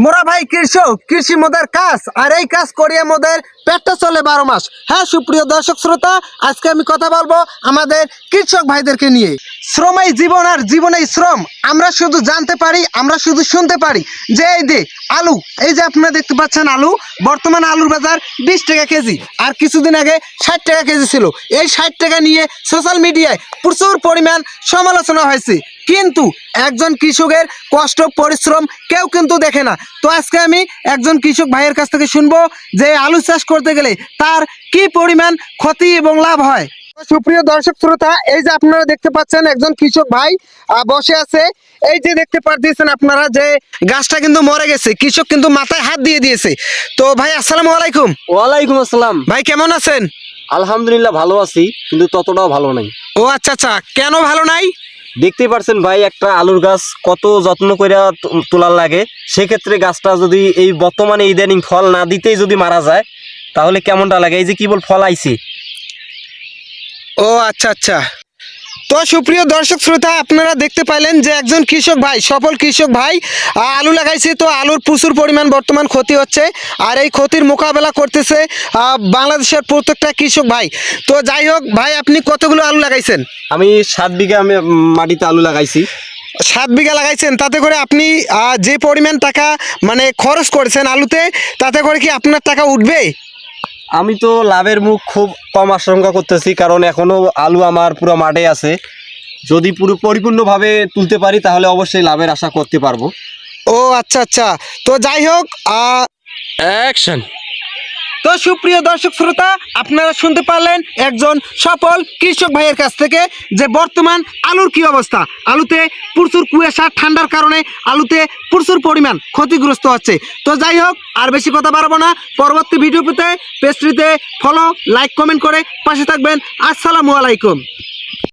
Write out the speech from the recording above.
মোরা ভাই কৃষক, কৃষি মোদের কাজ, আর এই কাজ করিয়ে মোদের পেটটা চলে 12 মাস। হ্যাঁ সুপ্রিয় দর্শক শ্রোতা, আজকে আমি কথা বলবো আমাদের কৃষক ভাইদেরকে নিয়ে। শ্রমই জীবন আর জীবনেই শ্রম। আমরা শুধু জানতে পারি, আমরা শুধু শুনতে পারি যে এই যে আলু, এই যে আপনারা দেখতে পাচ্ছেন আলু, বর্তমান আলুর বাজার 20 টাকা কেজি, আর কিছুদিন আগে 60 টাকা কেজি ছিল। এই 60 টাকা নিয়ে সোশ্যাল মিডিয়ায় প্রচুর পরিমাণ সমালোচনা হয়েছে, কিন্তু একজন কৃষকের কষ্ট পরিশ্রম কেউ কিন্তু দেখে না। তো আজকে আমি একজন কৃষক ভাইয়ের কাছ থেকে শুনবো যে আলু চাষ করতে গেলে তার কি পরিমাণ ক্ষতি এবং লাভ হয়। সুপ্রিয় দর্শক শ্রোতা, এই যে আপনারা দেখতে পাচ্ছেন একজন কৃষক ভাই বসে আছে। এই যে দেখতে পাচ্ছেন আপনারা যে গাছটা কিন্তু মরে গেছে, কৃষক কিন্তু মাথায় হাত দিয়ে দিয়েছে। তো ভাই আসসালামু আলাইকুম। ওয়ালাইকুম আসসালাম। ভাই কেমন আছেন? আলহামদুলিল্লাহ ভালো আছি, কিন্তু ততটাও ভালো নাই। ও আচ্ছা আচ্ছা, কেন ভালো নাই? দেখতেই পারছেন ভাই, একটা আলুর গাছ কত যত্ন করে তোলার লাগে। সেক্ষেত্রে গাছটা যদি এই বর্তমানে ইদানিং ফল না দিতেই যদি মারা যায়, তাহলে কেমনটা লাগে? এই যে কেবল ফল আইছে। ও আচ্ছা আচ্ছা। তো সুপ্রিয় দর্শক শ্রোতা, আপনারা দেখতে পাইলেন যে একজন কৃষক ভাই, সফল কৃষক ভাই আলু লাগাইছে। তো আলুর প্রচুর পরিমাণ বর্তমান ক্ষতি হচ্ছে, আর এই ক্ষতির মোকাবেলা করতেছে বাংলাদেশের প্রত্যেকটা কৃষক ভাই। তো যাই হোক ভাই, আপনি কতগুলো আলু লাগাইছেন? আমি 7 বিঘা মাটিতে আলু লাগাইছি। 7 বিঘা লাগাইছেন, তাতে করে আপনি যে পরিমাণ টাকা মানে খরচ করেছেন আলুতে, তাতে করে কি আপনার টাকা উঠবে? আমি তো লাভের মুখ খুব কম আশঙ্কা করতেছি, কারণ এখনো আলু আমার পুরো মাঠে আছে। যদি পুরো পরিপূর্ণভাবে তুলতে পারি তাহলে অবশ্যই লাভের আশা করতে পারবো। ও আচ্ছা আচ্ছা। তো যাই হোক, অ্যাকশন। তো সুপ্রিয় দর্শক শ্রোতা, আপনারা শুনতে পারলেন একজন সফল কৃষক ভাইয়ের কাছ থেকে যে বর্তমান আলুর কি অবস্থা। আলুতে প্রচুর কুয়াশা, ঠান্ডার কারণে আলুতে প্রচুর পরিমাণ ক্ষতিগ্রস্ত হচ্ছে। তো যাই হোক, আর বেশি কথা বাড়াবো না। পরবর্তী ভিডিও পেতে পেজটিতে ফলো, লাইক, কমেন্ট করে পাশে থাকবেন। আসসালামু আলাইকুম।